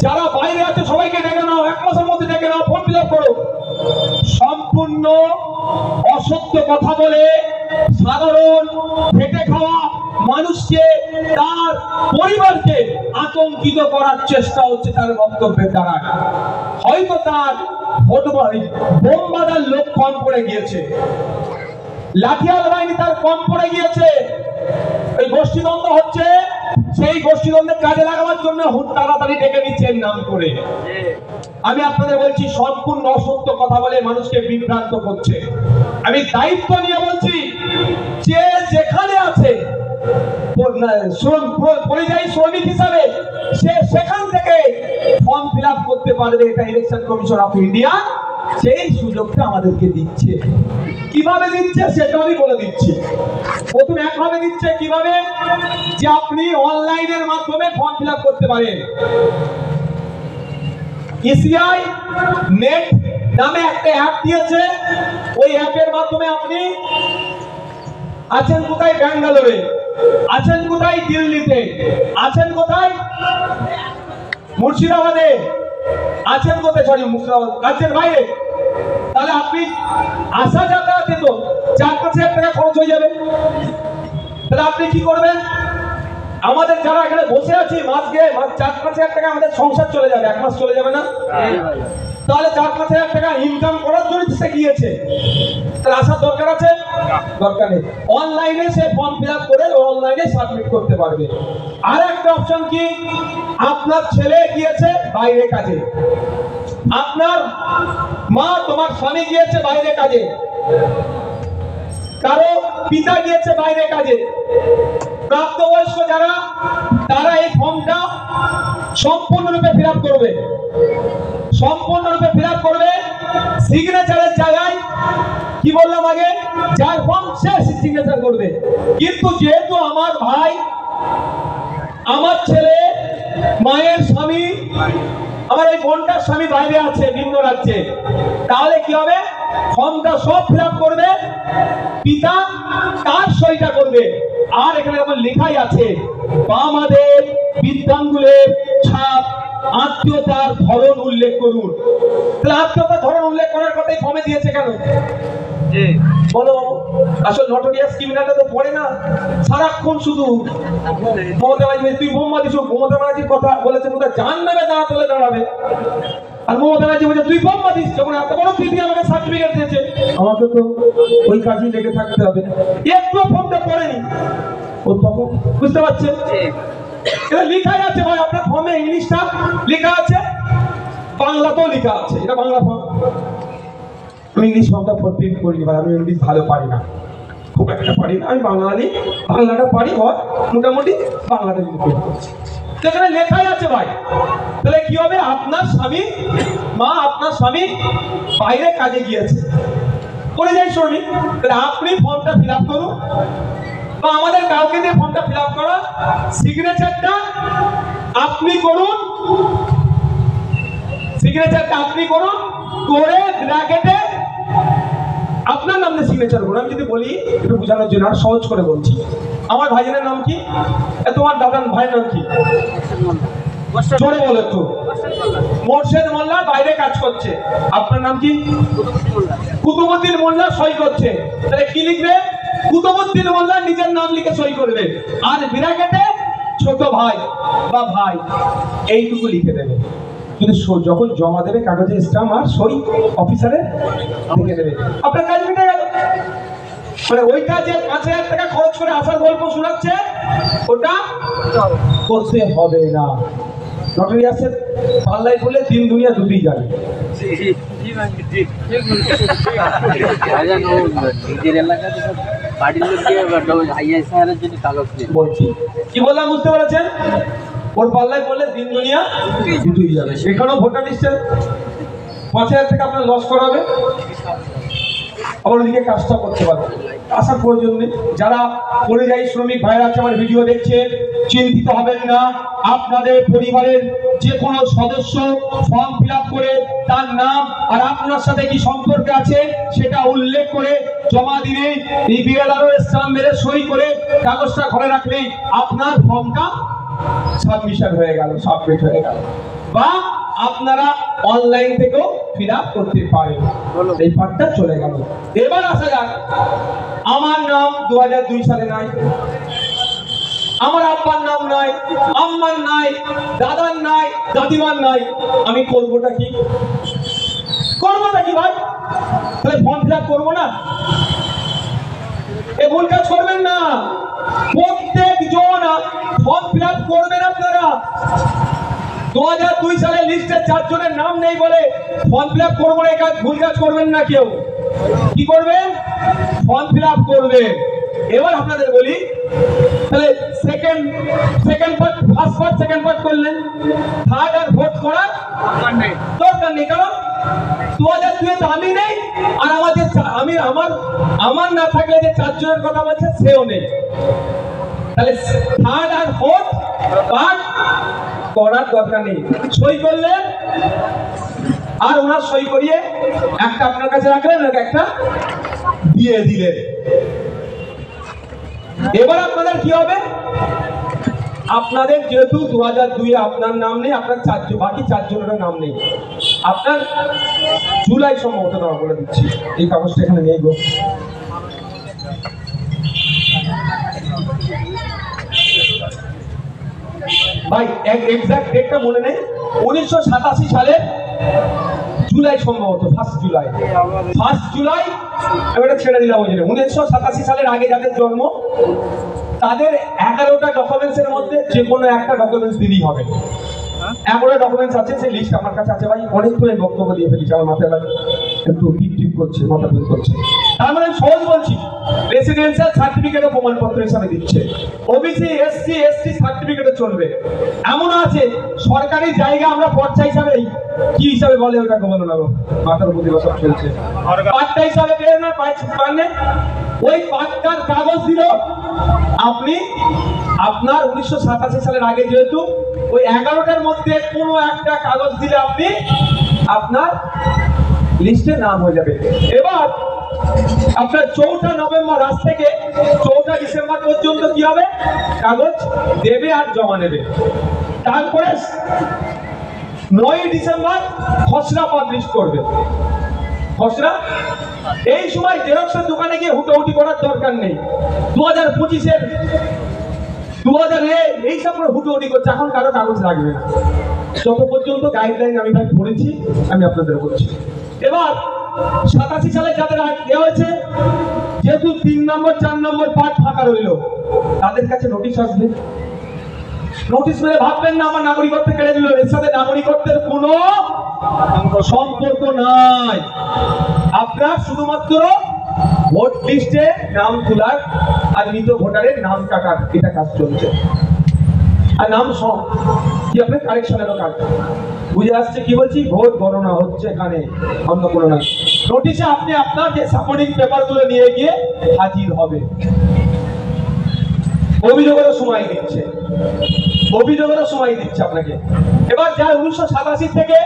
যারা বাইরে আছে সবাইকে ডেকে নাও, 1 মাসের মধ্যে ডেকে নাও, ফর্ম ফিল আপ করো। সম্পূর্ণ অসত্য কথা বলে সাধারণ খেটে খাওয়া মানুষকে, তার পরিবারকে আতঙ্কিত করার চেষ্টা হচ্ছে তার বক্তব্যের দ্বারা। হয়তো তার বোম বাঁধার লোক কম পড়ে গিয়েছে, লাঠিয়াল বাহিনী তার কম পড়ে গিয়েছে, এই গোষ্ঠীদ্বন্দ্ব হচ্ছে, সেই গোষ্ঠীদ্বন্দ্বের কাজে লাগাবার জন্য তাড়াতাড়ি ডেকে নিচ্ছে এর নাম করে। আমি আপনাদের বলছি সম্পূর্ণ অসত্য কথা বলে মানুষকে বিভ্রান্ত করছে। আমি দায়িত্ব নিয়ে বলছি, যে যেখানে আছে পরিযায়ী শ্রমিক হিসাবে সে সেখান থেকে ফর্ম ফিল আপ করতে পারবে। এটা ইলেকশন কমিশন অফ ইন্ডিয়া সেই সুযোগটা আমাদেরকে দিচ্ছে। কিভাবে দিচ্ছে সেটা আমি বলে দিচ্ছি। প্রথম একভাবে দিচ্ছে, কিভাবে, যে আপনি অনলাইনের মাধ্যমে ফর্ম ফিল আপ করতে পারেন। ইসিআই নেট নামে একটা অ্যাপ দিয়েছে, ওই অ্যাপের মাধ্যমে আপনি আছেন কোথায়, ব্যাঙ্গালোরে আছেন, কোথায় দিল্লিতে আছেন, কোথায় মুর্শিদাবাদে আছেন, কোথায় সরি মুর্শিদাবাদ রাজ্যের বাইরে, তাহলে আপনি আসা যাতায়াতে তো 4-5 হাজার টাকা খরচ হয়ে যাবে। তাহলে আপনি কি করবেন, আমাদের যারা এখানে বসে আছি মাস গিয়ে 4-5 হাজার টাকা আমাদের সংসার চলে যাবে, 1 মাস চলে যাবে না? তাহলে 4-5 হাজার টাকা ইনকাম করার জন্য সে গিয়েছে, তাহলে আসার দরকার আছে? দরকার নেই। অনলাইনে সে ফর্ম ফিল আপ করে অনলাইনে সাবমিট করতে পারবে। আর একটা অপশন কি, আপনার ছেলে গিয়েছে বাইরে কাজে, আপনার মা তোমার স্বামী গিয়েছে বাইরে কাজে, কারো পিতা গিয়েছে বাইরে কাজে, প্রাপ্তবয়স্ক যারা, তারা এই ফর্মটা সম্পূর্ণরূপে ফিল আপ করবে, সম্পূর্ণরূপে ফিল আপ করবে। সিগনেচারের জায়গায় কি বললাম আগে, যার ফর্ম সে সিগনেচার করবে। কিন্তু যেহেতু আমার ভাই, আমার ছেলে, মায়ের স্বামী, আমার এই বোনটার স্বামী বাইরে আছে ভিন্ন রাজ্যে, তাহলে কি হবে, ফর্মটা সব ফিল আপ করবে, পিতা তার সইটা করবে। আর এখানে যেমন লেখাই আছে, আমাদের বিদ্যাঙ্গুলের ছাপ, আত্মীয়তার ধরন উল্লেখ করুন। তাহলে আত্মীয়তার ধরন উল্লেখ করার কথাই ফর্মে দিয়েছে কেন বলো? আসলে নটোরিয়াস ক্রিমিনালটা তো পড়ে না, সারাক্ষণ শুধু মমতা ব্যানার্জি, তুই বোমা দিস, মমতা ব্যানার্জির কথা বলেছে কোথায় জাহান্নামে দাঁড়াতে হলে দাঁড়াবে, আর মমতা ব্যানার্জি বলছে তুই বোমা দিস, যখন এত বড় দিদি আমাকে সার্টিফিকেট দিয়েছে, আমাকে তো ওই কাজেই লেগে থাকতে হবে। একটু ফর্মটা পড়েনি ও, তখন বুঝতে পারছেন এটা লেখাই আছে ভাই, আপনার ফর্মে ইংলিশটা লেখা আছে, বাংলাতেও লেখা আছে, এটা বাংলা ফর্ম। আমি ইংলিশ ফর্মটা প্রিন্ট করিনি ভাই, আমি ইংলিশ ভালো পারি না, খুব একটা পারি না, আমি বাংলাটা পারি, মোটামুটি বাংলাটা প্রিন্ট করছি, সেখানে লেখাই আছে ভাই। তাহলে কি হবে, আপনার স্বামী, মা আপনার স্বামী বাইরে কাজে গিয়েছে, পরিযায়ী শ্রমিক, তাহলে আপনি ফর্মটা ফিল আপ করুন, বা আমাদের কাউকে দিয়ে ফর্মটা ফিল আপ করা, সিগনেচারটা আপনি করুন, সিগনেচারটা আপনি করুন, করে ব্র্যাকেটে আপনার নাম দিয়ে সিগনেচার করুন। আমি যদি বলি একটু বোঝানোর জন্য, আর সহজ করে বলছি, আমার ভাইয়ের নাম কি, তোমার দাদার ভাইয়ের নাম কি, জোরে বলো একটু। মোর্শেদ মোল্লা বাইরে কাজ করছে, আপনার নাম কি? কুতুবুদ্দিন মোল্লা সই করছে, তাহলে কি লিখবে, কুতুবুদ্দিন মোল্লা নিজের নাম লিখে সই করবে, আর ব্র্যাকেটে ছোট ভাই বা ভাই এইটুকু লিখে দেবে। কিন্তু যখন জমা দেবে কাগজে স্ট্যাম্প আর সই অফিসারে লিখে দেবে, আপনার কাজ মিটে গেল। মানে ওই কাজে 5 হাজার টাকা খরচ করে আসার গল্প শোনাচ্ছে, ওটা করতে হবে না। নটোরিয়াসের পাল্লায় বলে দিন দুনিয়া দুটোই জানে। বলছি কি বললাম বুঝতে পেরেছেন? ওর পাল্লায় বললে দিন দুনিয়া দুটোই যাবে। এখানেও ভোটার লিস্টের 5 হাজার টাকা আপনার লস করাবে, আবার ওদিকে কাজটা করতে পারবে, আসার প্রয়োজন নেই। যারা পরিযায়ী শ্রমিক ভাইরা আছে আমার ভিডিও দেখছে, চিন্তিত হবেন না, আপনাদের পরিবারের যে কোনো সদস্য ফর্ম ফিল আপ করে তার নাম আর আপনার সাথে কি সম্পর্ক আছে সেটা উল্লেখ করে জমা দিলেই, বিএলআরও স্ট্যাম্প মেরে সই করে কাগজটা ঘরে রাখলেই আপনার ফর্মটা সাবমিশন হয়ে গেল, সাবমিট হয়ে গেল। বা আপনারা অনলাইন থেকেও ফিল আপ করতে পারেন। এই পার্টটা চলে গেল। এবার আসা যাক, আমার নাম 2002 সালে নাই, আমার আব্বার নাম নাই, আম্মার নাই, দাদার নাই, দাদিমার নাই, আমি করবোটা কি? করবোটা কি ভাই? তাহলে ফর্ম ফিল আপ করবো না? এ ভুল কাজ করবেন না। প্রত্যেকজন ফর্ম ফিল আপ করবেন আপনারা। 2002 সালের লিস্টে 4 জনের নাম নেই বলে ফর্ম ফিল আপ করবো না, এই কাজ ভুল কাজ করবেন না কেউ। কি করবেন? ফর্ম ফিল আপ করবেন। এবার আপনাদের বলি, তাহলে second part, first part, second part করলেন, থার্ড আর ফোর্থ করার দরকার নেই। কারণ 2002 তো আমি নেই, আর আমাদের আমার না থাকলে যে 4 জনের কথা বলছে সেও নেই। তাহলে থার্ড আর ফোর্থ পার্ট করার দরকার নেই। সই করলেন, আর ওনার সই করিয়ে একটা আপনার কাছে রাখলেন, একটা দিয়ে দিলেন। এবার আপনাদের কি হবে? আপনাদের যেহেতু 2002 আপনার নাম নেই, আপনার বাকি 4 জনের নাম নেই, আপনার জুলাই সম্ভবত নাম বলে দিচ্ছি, এই কাগজটা এখানে নেই গো। ভাই এক্সাক্ট ডেটটা মনে নেই, 1987 সালে জুলাই সম্ভবত, ফার্স্ট জুলাই আমি এটা ছেড়ে দিলাম। ওই জন্য 1987 সালের আগে যাদের জন্ম তাদের 11টা ডকুমেন্টসের মধ্যে যে কোনো একটা ডকুমেন্টস দিলেই হবে। 11টা ডকুমেন্টস আছে, সেই লিস্ট আমার কাছে আছে। ভাই অনেকক্ষণ বক্তব্য দিয়ে ফেলেছি, আমার মাথায় ভাই একটু টিপ করছে, মাথা ভেদ করছে। তার মানে সহজ বলছি, রেসিডেন্সিয়াল সার্টিফিকেটও প্রমাণপত্র হিসাবে দিচ্ছে, ওবিসি এসসি এসটি সার্টিফিকেটও চলবে। এমন আছে সরকারি জায়গা আমরা পর্চা হিসাবে, কি হিসাবে বলে ওটাকে বলো না, মাথার উপর দিয়ে সব চলছে, পাট্টা হিসাবে পেয়ে না পাননে, ওই পাট্টার কাগজ দিল আপনি আপনার 1987 সালের আগে, যেহেতু ওই 11টার মধ্যে কোনো একটা কাগজ দিলে আপনি আপনার লিস্টে নাম হয়ে যাবে। এবার আপনার 4 নভেম্বর আজ থেকে 4 ডিসেম্বর পর্যন্ত কি হবে? কাগজ দেবে আর জমা নেবে। তারপরে 9 ডিসেম্বর খসড়া পাবলিশ করবে। খসড়া এই সময় জেরক্সের দোকানে গিয়ে হুটোহুটি করার দরকার নেই। 2025-এর 2000 এইসব করে হুটোহুটি করছে, এখন কারো কাগজ লাগবে না। যত পর্যন্ত গাইডলাইন আমি ভাই পড়েছি আমি আপনাদের বলছি। এবার 87 সালে যাদের দেওয়া হয়েছে, যেহেতু 3 নম্বর 4 নম্বর পার্ট ফাঁকা রইল, তাদের কাছে নোটিশ আসবে। নোটিশ মেরে ভাববেন না আমার নাগরিকত্ব কেড়ে দিল, এর সাথে নাগরিকত্বের কোনো সম্পর্ক নাই। আপনার শুধুমাত্র ভোট লিস্টে নাম তোলার আর মৃত ভোটারের নাম কাটার এটা কাজ চলছে, আর নাম কি আপনার কারেকশনেরও কাজ। বুঝে আসছে কি বলছি? ভোট গণনা হচ্ছে এখানে, অন্য কোনো না। নোটিশে আপনি আপনার যে সাপোর্টিং পেপারগুলো নিয়ে গিয়ে হাজির হবে। অভিযোগেরও সময় দিচ্ছে, আপনাকে। এবার যার 1987 থেকে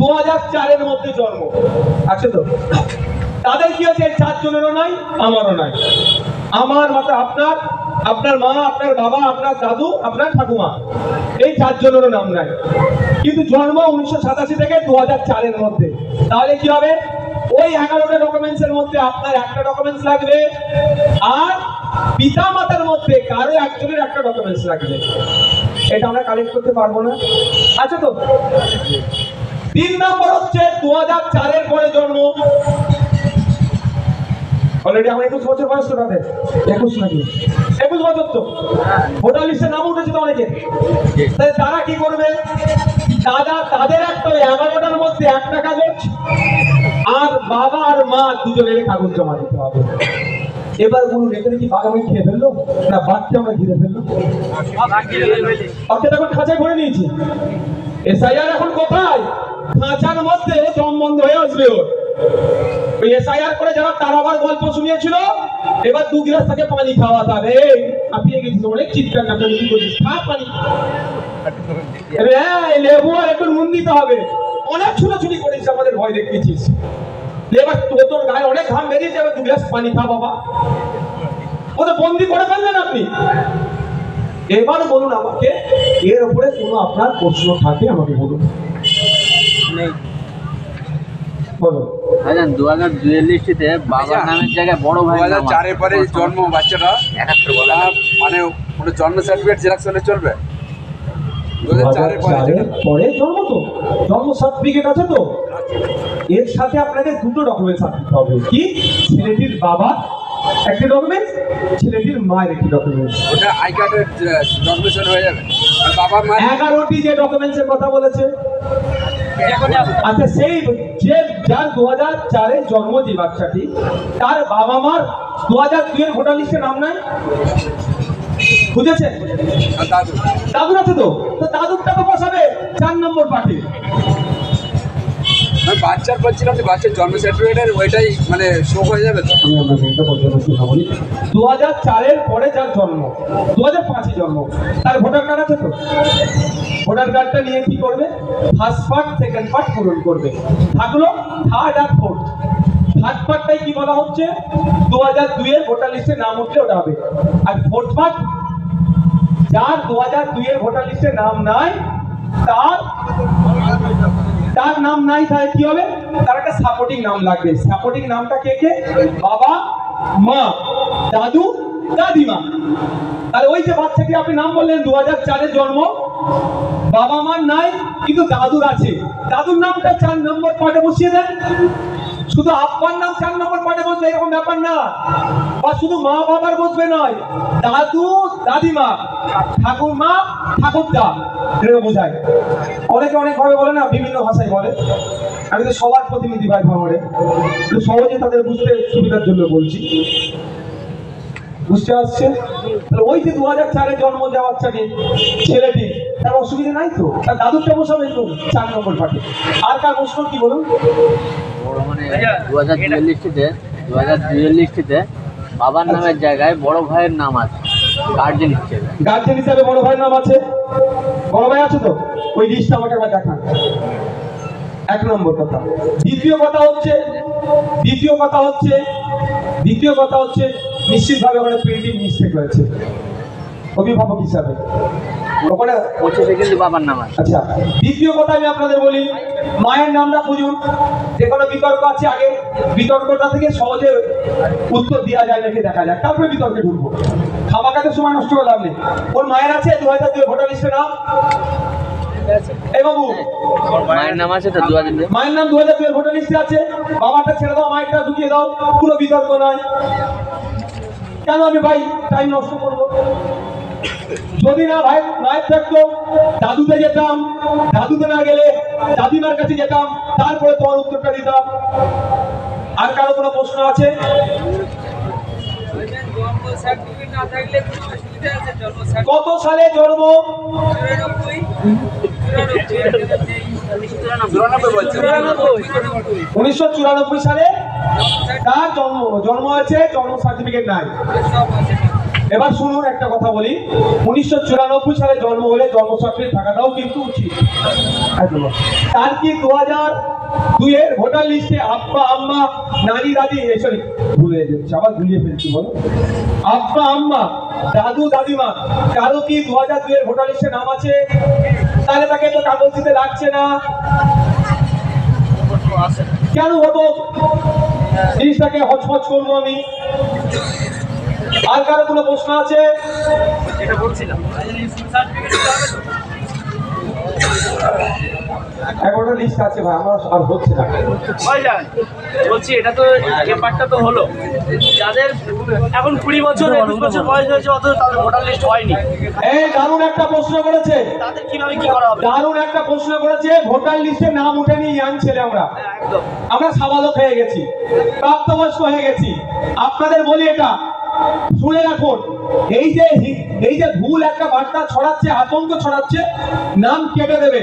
2004-এর মধ্যে জন্ম আছে তো, তাদের কি হচ্ছে? 4 জনেরও নাই, আমারও নাই। আমার মাত্র আপনার মা, আপনার বাবা, আপনার দাদু, আপনার ঠাকুমা, এই 4 জনেরও নাম নাই, কিন্তু জন্ম 1987 থেকে 2004-এর মধ্যে। তাহলে কি হবে? ওই 11টা ডকুমেন্টসের মধ্যে আপনার একটা ডকুমেন্টস লাগবে, আর পিতা মাতার মধ্যে কারো একজনের একটা ডকুমেন্টস লাগবে। এটা আমরা কালেক্ট করতে পারবো না, আছে তো। 3 নম্বর হচ্ছে 2004-এর পরে জন্ম, অলরেডি আমার 21 বছর বয়স তো, তাদের 21 নাকি 21 বছর তো ভোটার লিস্টে নাম উঠেছে তো অনেকে। তাহলে তারা কি করবে? তাদের একটা 11টার মধ্যে একটা কাগজ, আর বাবা আর মা দুজনের কাগজ জমা দিতে হবে। এবার বলুন, এখানে কি বাঘ আমি খেয়ে ফেললো না বাঘকে আমরা ঘিরে ফেললো? বাঘকে তখন খাঁচায় ভরে নিয়েছি। এসআইআর এখন কোথায়? খাঁচার মধ্যে দম বন্ধ হয়ে আসবে ওর। ওই এসআইআর করে যারা তার আবার গল্প শুনিয়েছিল, এবার 2 গ্লাস তাকে পানি খাওয়াতে হবে। হাঁপিয়ে গেছিস, অনেক চিৎকার নাচানাচি করছিস, খা পানি। লেবু আর একটু নুন দিতে হবে। অনেক ছুটাছুটি করেছিস, আমাদের ভয় দেখিয়েছিস। এবার তোর গায়ে অনেক ঘাম বেরিয়েছে, এবার 2 গ্লাস পানি খা বাবা। ওদের বন্দি করে ফেললেন আপনি। এবার বলুন আমাকে, এর উপরে কোনো আপনার প্রশ্ন থাকে আমাকে বলুন। বলো। 2002 লিস্টে বাবার নামের জায়গায় বড় ভাই 2004 এর পরে জন্ম বাচ্চাটা 71 বলা মানে ওটা জন্ম সার্টিফিকেট জেরক্স হলে চলবে? 2004 এর পরে জন্ম তো জন্ম সার্টিফিকেট আছে তো, এর সাথে আপনাকে দুটো ডকুমেন্টস আনতে হবে। কি? ছেলেটির বাবা একটি ডকুমেন্টস, ছেলেটির মায়ের একটি ডকুমেন্টস। ওটা আই কার্ডের জন্মশন হয়ে যাবে। আর বাবা মা 11টি যে ডকুমেন্টস এর কথা বলেছে, আচ্ছা সেই যে যার 2004 এ জন্ম যে বাচ্চাটি, তার বাবা মার 2002 এর ভোটার লিস্টে নাম নাই, বুঝেছেন? আর দাদু দাদুর আছে তো, দাদুরটা তো বসাবে 4 নম্বর পার্টি। আমি বাচ্চার বলছিলাম যে বাচ্চার জন্ম সার্টিফিকেটের ওইটাই মানে শো হয়ে যাবে তো? আমি আপনাকে এটা বলতে বলি 2004 এর পরে যার জন্ম, 2005 এ জন্ম, তার ভোটার কার্ড আছে তো? ভোটার কার্ডটা নিয়ে কি করবে? ফার্স্ট পার্ট সেকেন্ড পার্ট পূরণ করবে, থাকলো থার্ড আর ফোর্থ। থার্ড পার্টটাই কি বলা হচ্ছে? 2002 এর ভোটার লিস্টে নাম উঠলে ওটা হবে। আর ফোর্থ পার্ট যার 2002 এর ভোটার লিস্টে নাম নাই, তার নাম নাই, তাহলে কি হবে? তার একটা সাপোর্টিং নাম লাগবে। সাপোর্টিং নামটা কে কে? বাবা, মা, দাদু, দাদিমা। তাহলে ওই যে বাচ্চাটি আপনি নাম বললেন 2004 এর জন্ম, বাবা মার নাই কিন্তু দাদুর আছে, দাদুর নামটা 4 নম্বর পার্টে বসিয়ে দেন। শুধু আব্বার নাম 4 নম্বর পার্টে বসবে এরকম ব্যাপার না, বা শুধু মা বাবার বসবে নয়, দাদু দাদিমা, ঠাকুরমা ঠাকুরদা, এরকম বোঝায়। অনেকে অনেক ভাবে বলে না, বিভিন্ন ভাষায় বলে। আমি তো সবার প্রতিনিধি ভাই ভাঙড়ে, একটু সহজে তাদের বুঝতে সুবিধার জন্য বলছি। বুঝতে আসছে? তাহলে ওই যে 2004 এ জন্ম দেওয়া বাচ্চাটি, ছেলেটি, তার অসুবিধা নাই তো, তার দাদুরটা বসাবে তো 4 নম্বর পার্টি। আর কার প্রশ্ন কি বলুন? বড় মানে 2002 লিস্টে বাবার নামের জায়গায় বড় ভাইয়ের নাম আছে গার্জেন হিসেবে। গার্জেন হিসাবে বড় ভাইয়ের নাম আছে, বড় ভাই আছে তো? ওই লিস্টটা আমাকে একবার দেখান। 1 নম্বর কথা। দ্বিতীয় কথা হচ্ছে নিশ্চিতভাবে ওখানে প্রিন্টিং মিস্টেক হয়েছে অভিভাবক হিসাবে, ওখানে 25 কিন্তু বাবার নাম আছে। আচ্ছা, দ্বিতীয় কথা আমি আপনাদের বলি, মায়ের নামটা খুঁজুন। যে কোনো বিতর্ক আছে, আগে বিতর্কটা থেকে সহজে উত্তর দেওয়া যায় নাকি দেখা যায়, তারপরে বিতর্কে ঢুকবো। খামাখাতে সময় নষ্ট করে লাভ নেই। ওর মায়ের আছে 2002 ভোটার লিস্টে নাম? এই বাবু, মায়ের নাম আছে তো 2002? মায়ের নাম 2002 ভোটার লিস্টে আছে, বাবাটা ছেড়ে দাও, মায়েরটা ঢুকিয়ে দাও, কোনো বিতর্ক নয়। কেন আমি ভাই টাইম নষ্ট করবো? যদি না ভাই মায়ের থাকতো, দাদুতে যেতাম, দাদুতে না গেলে দাদিমার কাছে যেতাম, তারপরে তোমার উত্তরটা দিতাম। আর কারো কোনো প্রশ্ন আছে? কত সালে জন্ম? 1994 সালে তার জন্ম হয়েছে, জন্ম সার্টিফিকেট নাই। এবার শুনুন একটা কথা বলি, 1994 সালে জন্ম হলে জন্ম সার্টিফিকেট থাকাটাও কিন্তু উচিত। তার কি 2002 এর ভোটার লিস্টে আব্বা আম্মা নানি দাদি, সরি ভুলে যাচ্ছে, আবার ভুলিয়ে ফেলছি, বলো আব্বা আম্মা দাদু দাদিমা, কারো কি 2002 এর ভোটার লিস্টে নাম আছে? তাহলে তাকে তো কাগজ দিতে লাগছে না। কেন হতো? জিনিসটাকে হচপচ করবো আমি। আর কারো কোনো প্রশ্ন আছে? এটা বলছিলাম একটা লিস্ট আছে ভাই, আমার আর হচ্ছে না। বলছি এটা তো ব্যাপারটা তো হলো, যাদের এখন 20 বছর 21 বছর বয়স হয়েছে অথচ তাদের ভোটার লিস্ট হয়নি, এই দারুণ একটা প্রশ্ন করেছে, তাদের কিভাবে কি করা হবে? দারুণ একটা প্রশ্ন করেছে। ভোটার লিস্টে নাম উঠেনি, ইয়াং ছেলে একদম আমরা সাবালক হয়ে গেছি, প্রাপ্তবয়স্ক হয়ে গেছি। আপনাদের বলি এটা শুনে রাখুন, এই যে ভুল একটা বার্তা ছড়াচ্ছে, আতঙ্ক ছড়াচ্ছে, নাম কেটে দেবে।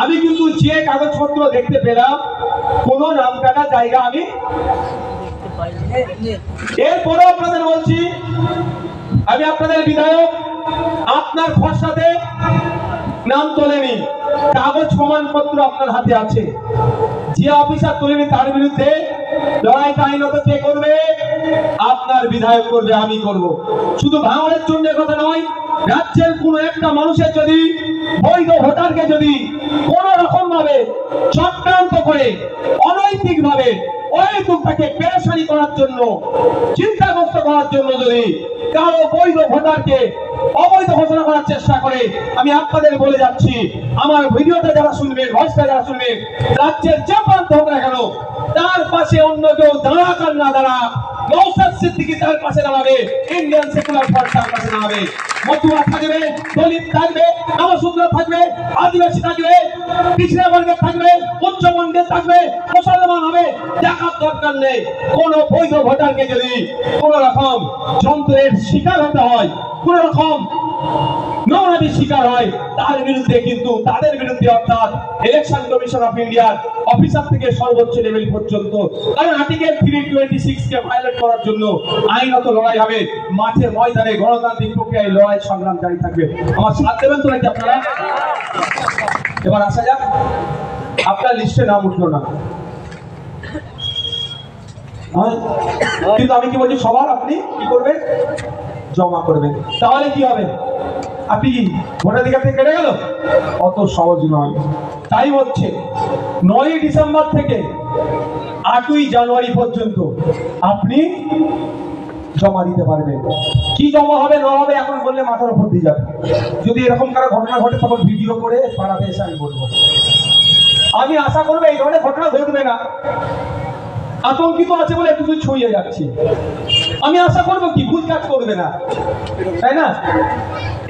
আমি কিন্তু যে কাগজপত্র দেখতে পেলাম, কোনো নাম কাটার জায়গা আমি এরপরে আপনাদের বলছি, আমি আপনাদের বিধায়ক, আপনার খরচাতে নাম তোলেনি, কাগজ প্রমাণপত্র আপনার হাতে আছে, যে অফিসার তোলেনি তার বিরুদ্ধে লড়াইটা আইনত কে করবে? আপনার বিধায়ক করবে, আমি করব। শুধু ভাঙনের জন্য কথা নয়, রাজ্যের কোন একটা মানুষের যদি বৈধ ভোটারকে যদি কোন রকম ভাবে চক্রান্ত করে অনৈতিক ভাবে অহেতুকটাকে পেরেশানি করার জন্য, চিন্তাগ্রস্ত করার জন্য যদি কারো বৈধ ভোটারকে অবৈধ ঘোষণা করার চেষ্টা করে, আমি আপনাদের বলে যাচ্ছি, আমার ভিডিওটা যারা শুনবেন, ভয়েসটা যারা শুনবেন, রাজ্যের যে প্রান্ত হোক না কেন, তার পাশে অন্য কেউ দাঁড়াক আর না দাঁড়াক, নওশাদ সিদ্দিকী তার পাশে দাঁড়াবে, ইন্ডিয়ান সেকুলার ফ্রন্ট তার পাশে দাঁড়াবে। মতুয়া থাকবে, দলিত থাকবে, নবশূদ্র থাকবে, আদিবাসী থাকবে, পিছড়া বর্গের থাকবে, উচ্চ বর্গের থাকবে, মুসলমান হবে, দেখার দরকার নেই। কোন বৈধ ভোটারকে যদি কোন রকম যন্ত্রের শিকার হতে হয়, কোন রকম নোংরামির শিকার হয়, তার বিরুদ্ধে কিন্তু তাদের বিরুদ্ধে অর্থাৎ ইলেকশন কমিশন অফ ইন্ডিয়ার অফিসার থেকে সর্বোচ্চ লেভেল পর্যন্ত, কারণ আর্টিকেল 326 কে ভায়োলেট করার জন্য আইনত লড়াই হবে, মাঠে ময়দানে গণতান্ত্রিক প্রক্রিয়ায় লড়াই সংগ্রাম জারি থাকবে। আমার সাথ দেবেন তো নাকি আপনারা? এবার আসা যাক, আপনার লিস্টে নাম উঠলো না, কিন্তু আমি কি বলছি, সবার আপনি কি করবেন? জমা করবেন। তাহলে কি হবে? আপনি কি ভোটাধিকার থেকে কেটে গেল? অত সহজ নয়। টাইম হচ্ছে 9ই ডিসেম্বর থেকে 8ই জানুয়ারি পর্যন্ত আপনি জমা দিতে পারবেন। কি জমা হবে না হবে এখন বললে মাথার উপর দিয়ে যাবে। যদি এরকম কারো ঘটনা ঘটে তখন ভিডিও করে পাড়াতে এসে আমি বলবো। আমি আশা করবো এই ধরনের ঘটনা ঘটবে না। আতঙ্কিত আছে বলে একটু ছড়িয়ে যাচ্ছে। আমি আশা করবো কি ভুল কাজ করবে না, তাই না?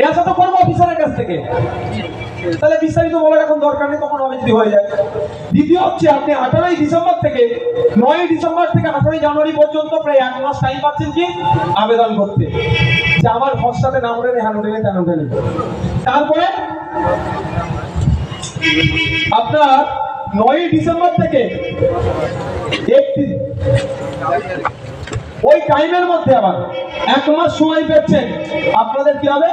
এই আশা তো করবো অফিসারের কাছ থেকে। তাহলে বিস্তারিত বলার এখন দরকার নেই, তখন হবে যদি হয়ে যায়। দ্বিতীয় হচ্ছে, আপনি 18ই ডিসেম্বর থেকে 9ই ডিসেম্বর থেকে 18ই জানুয়ারি পর্যন্ত প্রায় 1 মাস টাইম পাচ্ছেন কি আবেদন করতে, যে আমার খসড়াতে নাম উঠে নেই, হ্যান উঠে নেই, তেন উঠে নেই। তারপরে আপনার 9ই ডিসেম্বর থেকে 31 ওই টাইমের মধ্যে আবার 1 মাস সময় পেয়েছেন। আপনাদের কি হবে?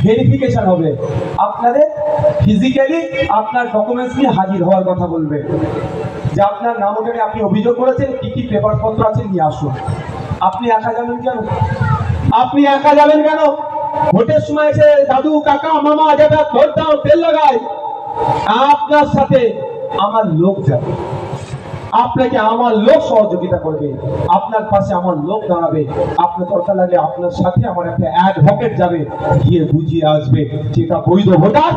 ভেরিফিকেশন হবে। আপনাদের ফিজিক্যালি আপনার ডকুমেন্টস নিয়ে হাজির হওয়ার কথা বলবে, যে আপনার নাম ওখানে আপনি অভিযোগ করেছেন, কি কি পেপার পত্র আছে নিয়ে আসুন। আপনি একা যাবেন কেন? আপনি একা যাবেন কেন? ভোটের সময় এসে দাদু কাকা মামা যেটা ভোট দাও তেল লাগায়, আপনার সাথে আমার লোক যাবে, আপনাকে আমার লোক সহযোগিতা করবে, আপনার পাশে আমার লোক দাঁড়াবে। আপনার দরকার লাগলে আপনার সাথে আমার একটা অ্যাডভোকেট যাবে, গিয়ে বুঝিয়ে আসবে যেটা বৈধ ভোটার,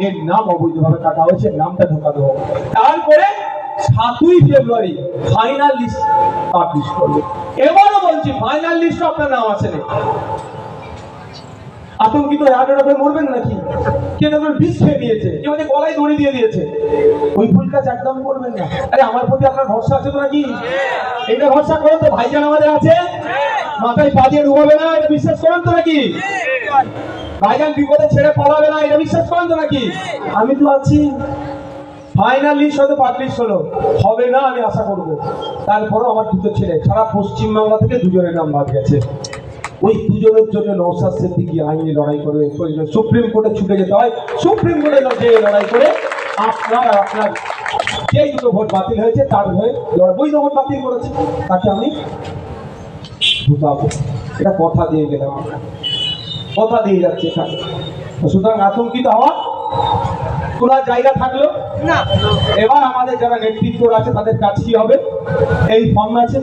এর নাম অবৈধভাবে কাটা হয়েছে, নামটা ঢোকানো হবে। তারপরে 7ই ফেব্রুয়ারি ফাইনাল লিস্ট পাবলিশ করবে। এবারও বলছি, ফাইনাল লিস্ট আপনার নাম আছে না। আতঙ্কিত হার্টে মরবেন নাকি? কে দেখবেন বিষ খেয়ে দিয়েছে, কেউ গলায় দড়ি দিয়ে দিয়েছে, ওই ভুল কাজ একদম করবেন না। আরে আমার প্রতি আপনার ভরসা আছে তো নাকি? এটা ভরসা করেন তো? ভাইজান আমাদের আছে, মাথায় পা দিয়ে ডুবাবে না, এটা বিশ্বাস করেন তো নাকি? ভাইজান বিপদে ছেড়ে পালাবে না, এটা বিশ্বাস করেন তো নাকি? আমি তো আছি। ফাইনাল লিস্ট হয়তো পাবলিশ হলো, হবে না আমি আশা করবো। তারপরেও আমার দুটো ছেলে সারা পশ্চিমবাংলা থেকে 2জনের নাম বাদ গেছে। ওই 2জনের জন্য নওশাদ সিদ্দিকী আইনি লড়াই করে সুপ্রিম কোর্টে ছুটে যেতে হয়। সুপ্রিম কোর্টে যে লড়াই করে আপনার যেই 2টো ভোট বাতিল হয়েছে তার হয়ে বৈধ ভোট বাতিল করেছে, তাকে আমি ঢুকাবো। এটা কথা দিয়ে গেলাম, কথা দিয়ে যাচ্ছে এখানে। সুতরাং আতঙ্কিত হওয়ার কোনো জায়গা থাকলো না। এবার আমাদের যারা নেতৃত্ব আছে তাদের কাজ কি হবে? এই ফর্ম আছে,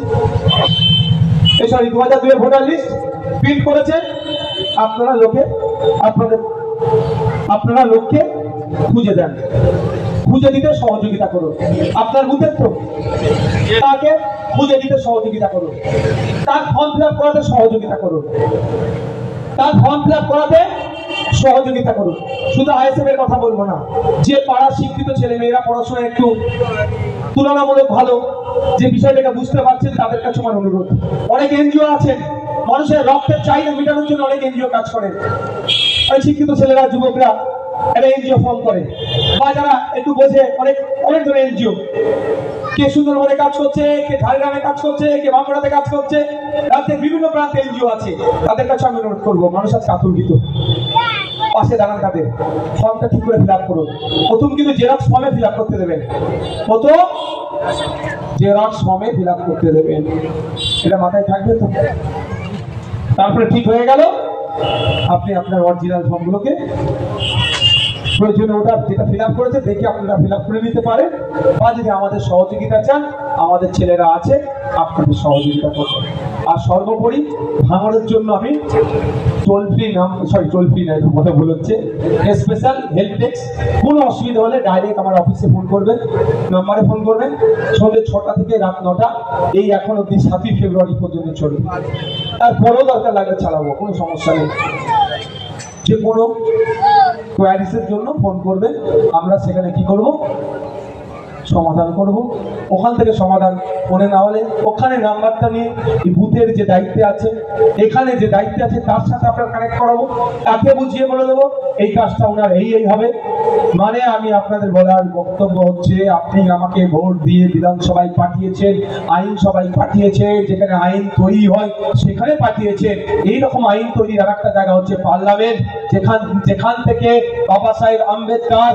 সরি 2002 ভোটার লিস্ট প্রিন্ট করেছে। আপনারা লোককে খুঁজে দেন, খুঁজে দিতে সহযোগিতা করুন। আপনার বুথের তো তাকে খুঁজে দিতে সহযোগিতা করুন, তার ফর্ম ফিল আপ করাতে সহযোগিতা করুন, তার ফর্ম ফিল আপ করাতে সহযোগিতা করুন। শুধু আইএসএফ এর কথা বলবো না, যে পাড়ার শিক্ষিত ছেলে মেয়েরা পড়াশোনা একটু তুলনামূলক ভালো, যে বিষয়টাকে বুঝতে পারছেন, তাদের কাছে আমার অনুরোধ। অনেক এনজিও আছেন, মানুষের রক্তের চাহিদা মেটানোর জন্য অনেক এনজিও কাজ করে। ওই শিক্ষিত ছেলেরা, যুবকরা একটা এনজিও ফর্ম করে, বা যারা একটু বোঝে, অনেক অনেক ধরনের এনজিও, কে সুন্দরবনে কাজ করছে, কে ঝাড়গ্রামে কাজ করছে, কে বাঁকুড়াতে কাজ করছে, রাজ্যের বিভিন্ন প্রান্তে এনজিও আছে, তাদের কাছে আমি অনুরোধ করবো, মানুষ আজকে আতঙ্কিত, পাশে দাঁড়ান তাদের, ফর্মটা ঠিক করে ফিল আপ করুন। প্রথম কিন্তু জেরক্স ফর্মে ফিল আপ করতে দেবেন, প্রথম জেরক্স ফর্মে ফিল আপ করতে দেবেন, এটা মাথায় থাকবে তো। তারপরে ঠিক হয়ে গেল, আপনি আপনার অরিজিনাল ফর্মগুলোকে প্রয়োজনে ওটা যেটা ফিল আপ করেছে দেখে আপনারা ফিল আপ করে নিতে পারেন, বা যদি আমাদের সহযোগিতা চান, আমাদের ছেলেরা আছে আপনাদের সহযোগিতা করবেন। আর সর্বোপরি ভাঙড়ের জন্য আমি টোল ফ্রি টোল ফ্রি নয়, কথা ভুল হচ্ছে, স্পেশাল হেল্প ডেস্ক, কোনো অসুবিধা হলে ডাইরেক্ট আমার অফিসে ফোন করবেন, নাম্বারে ফোন করবেন, সন্ধ্যে 6টা থেকে রাত 9টা, এই এখন অব্দি 7ই ফেব্রুয়ারি পর্যন্ত চলবে। তারপরেও দরকার লাগলে চালাবো, কোনো সমস্যা নেই। যে কোনো কোয়ারিসের জন্য ফোন করবেন, আমরা সেখানে কি করব, সমাধান করব। ওখান থেকে সমাধান ফোনে না হলে ওখানে নাম্বারটা নিয়ে বুথের যে দায়িত্বে আছে, এখানে যে দায়িত্বে আছে তার সাথে আপনার কানেক্ট করাবো, তাকে বুঝিয়ে বলে দেবো এই কাজটা ওনার এই হবে। মানে আমি আপনাদের বলার বক্তব্য হচ্ছে, আপনি আমাকে ভোট দিয়ে বিধানসভায় পাঠিয়েছেন, আইনসভায় পাঠিয়েছে, যেখানে আইন তৈরি হয় সেখানে পাঠিয়েছেন। এইরকম আইন তৈরির আর একটা জায়গা হচ্ছে পার্লামেন্ট, যেখান থেকে বাবা সাহেব আম্বেদকর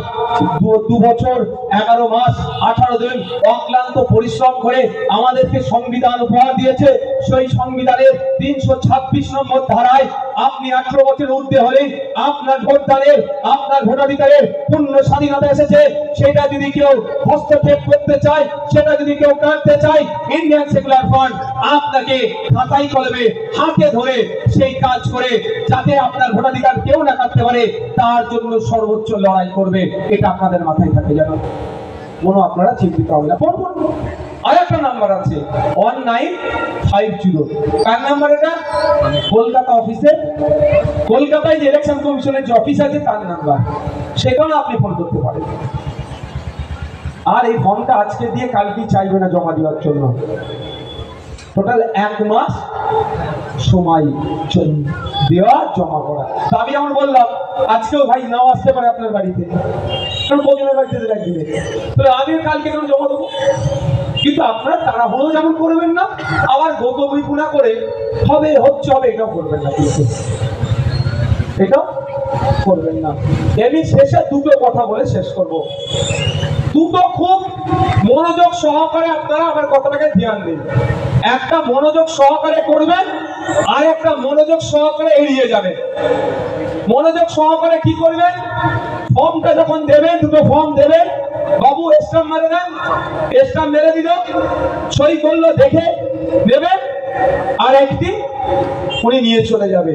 2 বছর 11 মাস 18 দিন অক্লান্ত পরিশ্রম করে আমাদেরকে সংবিধান উপহার দিয়েছে। সেই সংবিধানের 326 নম্বর ধারায় আপনি 18 বছরের ঊর্ধ্বে হলে আপনার ভোটদানের, আপনার ভোটাধিকারের পূর্ণ স্বাধীনতা এসেছে। সেটা যদি কেউ হস্তক্ষেপ করতে চায়, সেটা যদি কেউ কাটতে চায়, ইন্ডিয়ান সেকুলার ফ্রন্ট আপনাকে খাতাই কলমে হাতে ধরে সেই কাজ করে যাতে আপনার ভোটাধিকার কেউ না কাটতে পারে, তার জন্য সর্বোচ্চ লড়াই করবে। এটা আপনাদের মাথায় থাকে যেন, কোনো আপনারা চিন্তিত হবে না। আর একটা নাম্বার আছে 1950, কার নাম্বার এটা? কলকাতা অফিসে, কলকাতায় যে ইলেকশন কমিশনের যে অফিস আছে তার নাম্বার, সেখানে আপনি ফোন করতে পারেন। আর এই ফর্মটা আজকে দিয়ে কালকেই চাইবে না জমা দেওয়ার জন্য, টোটাল 1 মাস সময় দেওয়া জমা করা। তো আমি যেমন বললাম, আজকেও ভাই নাও আসতে পারে আপনার বাড়িতে, কারণ কজনের বাড়িতে একদিনে, তাহলে আমিও কালকে কেন জমা দেবো। কিন্তু আপনারা তাড়াহুড়ো যেমন করবেন না, আবার গোপনা করে হবে এটাও করবেন না, কিন্তু এটাও করবেন না। আমি শেষে দুটো কথা বলে শেষ করব, দুটো খুব মনোযোগ সহকারে আপনারা আমার কথাটাকে ধ্যান দিন। একটা মনোযোগ সহকারে করবেন, আর একটা মনোযোগ সহকারে এড়িয়ে যাবেন। মনোযোগ সহকারে কি করবেন, ফর্মটা যখন দেবেন, দুটো ফর্ম দেবেন, বাবু স্ট্যাম্প মেরে দেন, স্ট্যাম্প মেরে দিল, সই করলো দেখে দেবেন, আর একটি উনি নিয়ে চলে যাবে।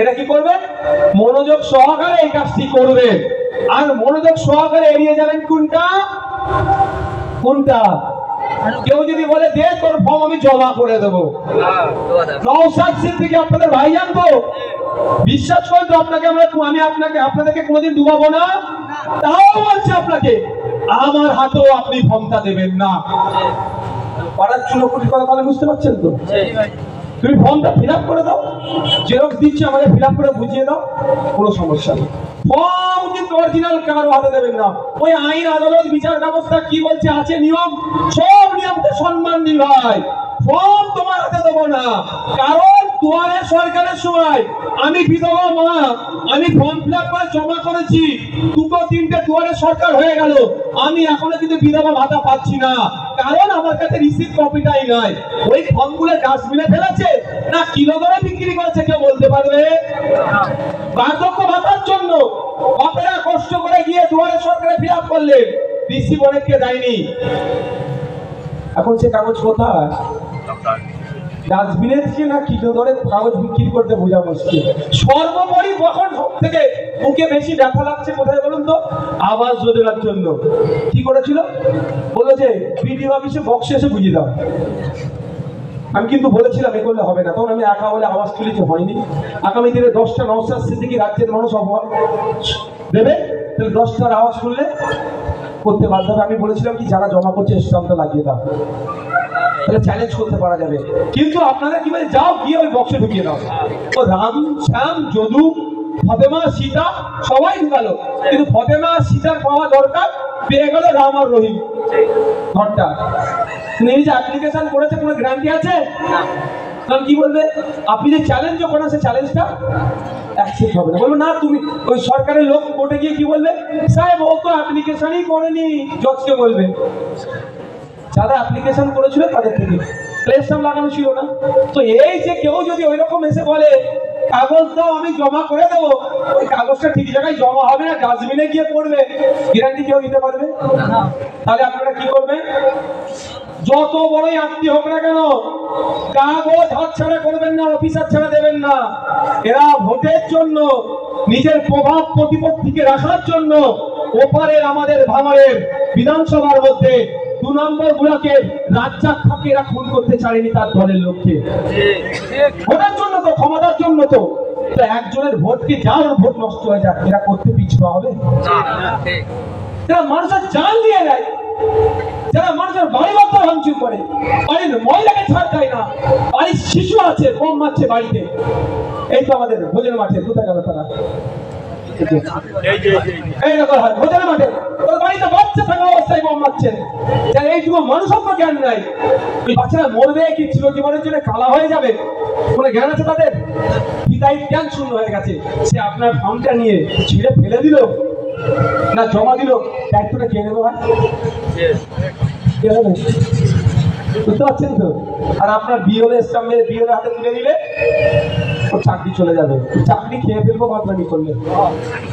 এটা কি করবেন, মনোযোগ সহকারে এই কাজটি করবেন। আর মনোযোগ সহকারে এড়িয়ে যাবেন কোনটা, কেউ যদি বলে দে তোর ফর্ম আমি জমা করে দেবো, নওশাদ সিদ্দিকী আপনাদের ভাইজান তো, বিশ্বাস করে তো আপনাকে আপনাদেরকে কোনোদিন ডুবাবো না। তাও বলছে আপনাকে, আমার হাতেও আপনি ফর্মটা দেবেন না। পাড়ার চুনোপুটির কথা তাহলে বুঝতে পারছেন তো? তুমি ফর্মটা ফিল আপ করে দাও, জেরক্স দিচ্ছি আমাকে ফিল আপ করে বুঝিয়ে দাও, কোনো সমস্যা নেই। ফর্ম কিন্তু অরিজিনাল কারো হাতে দেবেন না। ওই আইন আদালত বিচার ব্যবস্থা কি বলছে আছে নিয়ম, সব নিয়মকে সম্মান দিই ভাই। ফর্ম তোমার হাতে দেবো না, কারণ দুয়ারে সরকারের সময় আমি বিধবা মা, আমি ফর্ম ফিল আপ করে জমা করেছি, 2-3টে দুয়ারে সরকার হয়ে গেল, আমি এখনো কিন্তু বিধবা ভাতা পাচ্ছি না, কারণ আমার কাছে রিসিভ কপিটাই নাই। ওই ফর্মগুলো ডাস্টবিনে ফেলেছে না কিলো দরে বিক্রি করেছে কেউ বলতে পারবে? বার্ধক্য ভাতার জন্য আপনারা কষ্ট করে গিয়ে দুয়ারে সরকারে ফিল আপ করলেন, রিসিভ অনেককে দেয়নি। এখন সে কাগজ কোথায়? ডাস্টবিনের চেয়ে না কিলো দরে কাগজ বিক্রি করতে বোঝা মুশকিল। সর্বোপরি কখন সব থেকে মুখে বেশি ব্যথা লাগছে কোথায় বলুন তো? আবাস যোজনার জন্য কি করেছিল, বলেছে বিডিও অফিসে বক্সে এসে বুঝিয়ে দাও। আমি কিন্তু বলেছিলাম এ করলে হবে না, তখন আমি একা বলে আওয়াজ তুলেছি, হয়নি। আগামী দিনে 10টা নওশাদ সিদ্দিকী রাজ্যের মানুষ দেবে, তাহলে 10টার আওয়াজ শুনলে করতে বাধ্য হবে। আমি বলেছিলাম কি, যারা জমা করছে স্টাম্পটা লাগিয়ে দাও, তাহলে চ্যালেঞ্জ করতে পারা যাবে। কিন্তু আপনারা কি বলে, যাও গিয়ে ওই বক্সে ঢুকিয়ে দাও। ও রাম শ্যাম যদু ফতেমা সীতা সবাই ঢুকালো, কিন্তু ফতেমা সীতার পাওয়া দরকার, পেয়ে গেল রাম আর রহিম ঘরটা। এই যে অ্যাপ্লিকেশন করেছে কোনো গ্যারান্টি আছে? কারণ কি বলবে, আপনি যে চ্যালেঞ্জও করেন সে চ্যালেঞ্জটা অ্যাকসেপ্ট হবে না। বলবো না, তুমি ওই সরকারের লোক কোর্টে গিয়ে কি বলবে, সাহেব ও তো অ্যাপ্লিকেশনই করেনি, জজকে বলবে। যারা অ্যাপ্লিকেশন করেছিল তাদের থেকে প্লেসটাম লাগানো ছিল না। তো এই যে কেউ যদি ওই রকম এসে বলে কাগজ দাও আমি জমা করে দেবো, ওই কাগজটা ঠিক জায়গায় জমা হবে না, ডাস্টবিনে গিয়ে পড়বে, গ্যারান্টি কেউ দিতে পারবে? তাহলে আপনারা কি করবেন? যত বড়ই আত্মীয় হোক না কেন, কাগজ হাত ছাড়া করবেন না, অফিসার ছাড়া দেবেন না। এরা ভোটের জন্য, নিজের প্রভাব প্রতিপত্তিকে রাখার জন্য ওপারের আমাদের ভাঙড়ের বিধানসভার মধ্যে 2 নম্বর ব্লকে রাজ্জাক খাকে এরা খুন করতে চায়নি তার দলের লোককে। ভোটের জন্য তো, ক্ষমতার জন্য তো। একজনের ভোট কি যার ভোট নষ্ট হয়ে যায়, এরা করতে পিছপা হবে? এরা মানুষের জান দিয়ে দেয়, যারা মানুষের বাড়ি বাড়ি ভাঙচুর করে, বাড়ির মহিলাকে ছাড় দেয় না, বাড়ির শিশু আছে বোম মারছে বাড়িতে। এই তো আমাদের ভোজের মাঠে কোথায় গেল তারা? ভোজের মাঠে ওর বাড়িতে বাচ্চা থাকা অবস্থায় বোম মারছেন। এইটুকু মানুষত্ব জ্ঞান নাই। ওই বাচ্চারা মরবে কি চিরজীবনের জন্য কালা হয়ে যাবে, কোনো জ্ঞান আছে তাদের? পিতাই জ্ঞান শূন্য হয়ে গেছে। সে আপনার ফার্মটা নিয়ে ছিঁড়ে ফেলে দিল না জমা দিল, দায়িত্বটা কে নেবে ভাই? কে নেবে? বুঝতে পারছেন তো? আর আপনার বিওলে স্টাম্পে বিওলে হাতে তুলে দিলে ওর চাকরি চলে যাবে, চাকরি খেয়ে ফেলবো বাদরামি করলে।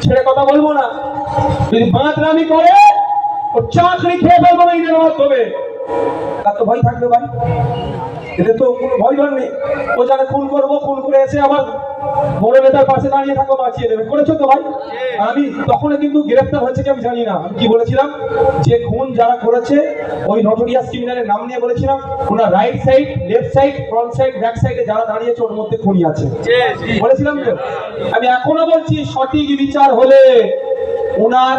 ছেড়ে কথা বলবো না, যদি বাদরামি করে ওর চাকরি খেয়ে ফেলবো না, ইনের মাধ্যমে। তার তো ভয় থাকবে ভাই, এদের তো কোনো ভয় ডর নেই। ও জানে খুন করবো, খুন করে এসে আমার বড় নেতার পাশে দাঁড়িয়ে থাকো, বাঁচিয়ে দেবে। করেছো তো ভাই? আমি তখন কিন্তু গ্রেফতার হয়েছে কি আমি জানি না। আমি কি বলেছিলাম, যে খুন যারা করেছে ওই নটোরিয়াস ক্রিমিনালের নাম নিয়ে বলেছিলাম, ওনার right side, left side, front side, back সাইডে যারা দাঁড়িয়েছে ওর মধ্যে খুনি আছে বলেছিলাম তো। আমি এখনো বলছি, সঠিক বিচার হলে ওনার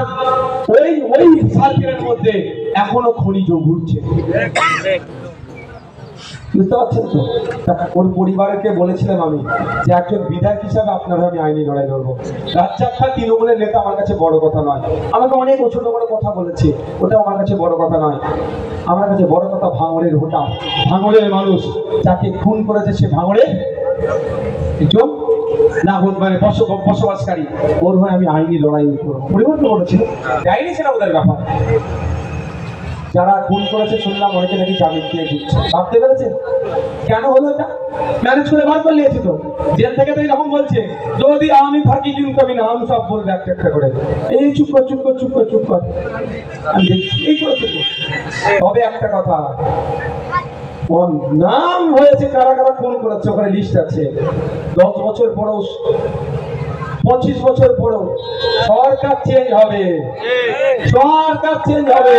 ওই ওই সার্কেলের মধ্যে এখনো খনিজ ঘুরছে। বুঝতে পারছেন তো? ওর পরিবারকে বলেছিলাম আমি যে একজন বিধায়ক হিসাবে আপনারা আমি আইনি লড়াই লড়বো। রাজ্জাক খান তৃণমূলের নেতা আমার কাছে বড় কথা নয়, আমাকে অনেক ছোট বড় কথা বলেছে, ওটা আমার কাছে বড় কথা নয়। আমার কাছে বড় কথা ভাঙড়ের ভোটার, ভাঙড়ের মানুষ যাকে খুন করেছে সে ভাঙড়ের একজন নাগরিক, মানে বসবাসকারী। ওর হয়ে আমি আইনি লড়াই করবো। পরিবর্তন করেছিল আইনি, সেটা ওদের ব্যাপার। যারা খুন করেছে শুনলাম অনেকে নাকি জামিন দিয়ে দিচ্ছে, ভাবতে পেরেছে কেন হলো এটা? ম্যানেজ করে বার করে নিয়েছে তো, জেল থেকে তো এরকম বলছে, যদি আমি থাকি কিন্তু আমি নাম সব বলবে একটা একটা করে। এই চুপ কর চুপ কর চুপ কর চুপ কর, আমি দেখছি এই করেছে। তবে একটা কথা, নাম হয়েছে কারা কারা খুন করেছে, ওখানে লিস্ট আছে। 10 বছর পরেও, 25 বছর পরেও সরকার চেঞ্জ হবে, সরকার চেঞ্জ হবে,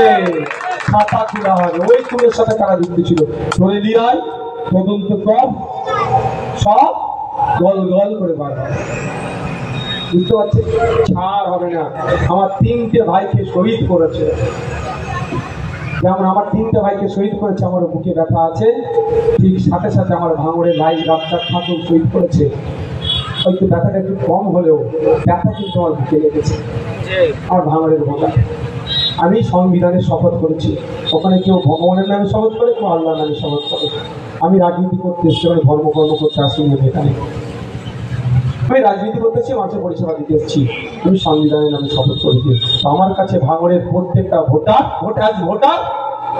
খাতা খোলা হবে। ওই খুনের সাথে কারা যুক্ত ছিল ধরে লিয়ায় তদন্ত কর, সব গল গল করে বার হবে। বুঝতে পারছি, ছাড় হবে না। আমার 3টে ভাইকে শহীদ করেছে, যেমন আমার 3টে ভাইকে শহীদ করেছে, আমার বুকে ব্যথা আছে, ঠিক সাথে সাথে আমার ভাঙড়ের ভাই রাজ্জাক খাতুন শহীদ করেছে। হয়তো ব্যথাটা একটু কম হলেও ব্যথা কিন্তু আমার বুকে লেগেছে। আমার ভাঙড়ের ভোটার, আমি সংবিধানের শপথ করেছি। ওখানে কেউ ভগবানের নামে শপথ করে, কেউ আল্লাহর নামে শপথ করে। আমি রাজনীতি করতে এসেছি, আমি ধর্মকর্ম করতে আসিনি এখানে। আমি রাজনীতি করতেছি, মানুষের পরিষেবা দিতে এসেছি। আমি সংবিধানের নামে শপথ করেছি। তো আমার কাছে ভাঙড়ের প্রত্যেকটা ভোটার, ভোটার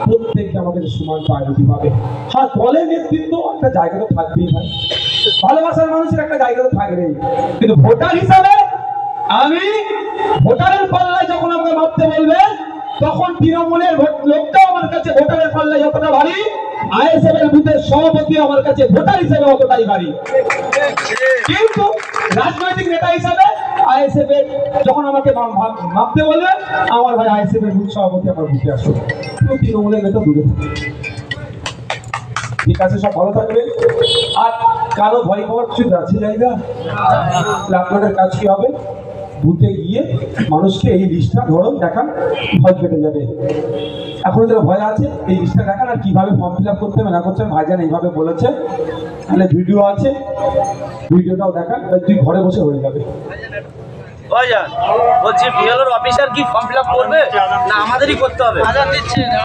প্রত্যেককে আমাদের সমান প্রায়োরিটি পাবে। হ্যাঁ, দলের নেতৃত্ব একটা জায়গা তো থাকবেই ভাই, ভালোবাসার মানুষের একটা জায়গা তো থাকবেই, কিন্তু ভোটার হিসাবে আমি ভোটারের পাল্লায় যখন আমাকে ভাবতে বলবেন, তখন তৃণমূলের লোকটাও আমার কাছে ভোটারের পাল্লায় যতটা ভারী, আইএসএফ এর বুথের সভাপতি আমার কাছে ভোটার হিসেবে অতটাই ভারী। কিন্তু রাজনৈতিক নেতা হিসাবে আইএসএফ এর যখন আমাকে ভাবতে বলবেন, আমার ভাই আইএসএফ এর বুথ সভাপতি আমার বুথে আসুন, তৃণমূলের নেতা দূরে থাকে। ঠিক আছে, সব ভালো থাকবে। আর কারো ভয় পাওয়ার কিছু আছে জায়গা? আপনাদের কাজ কি হবে? বুথে গিয়ে মানুষকে এই লিস্টটা ধরুন দেখান, ভয় কেটে যাবে। এখনো যারা ভয় আছে এই লিস্টটা দেখান আর কিভাবে ফর্ম ফিল আপ করতে হবে না করতে হবে ভাইজান এইভাবে বলেছে, তাহলে ভিডিও আছে, ভিডিওটাও দেখান, তুই ঘরে বসে হয়ে যাবে। ভাইজান বলছি বিএলওর অফিসার কি ফর্ম ফিল আপ করবে না আমাদেরই করতে হবে?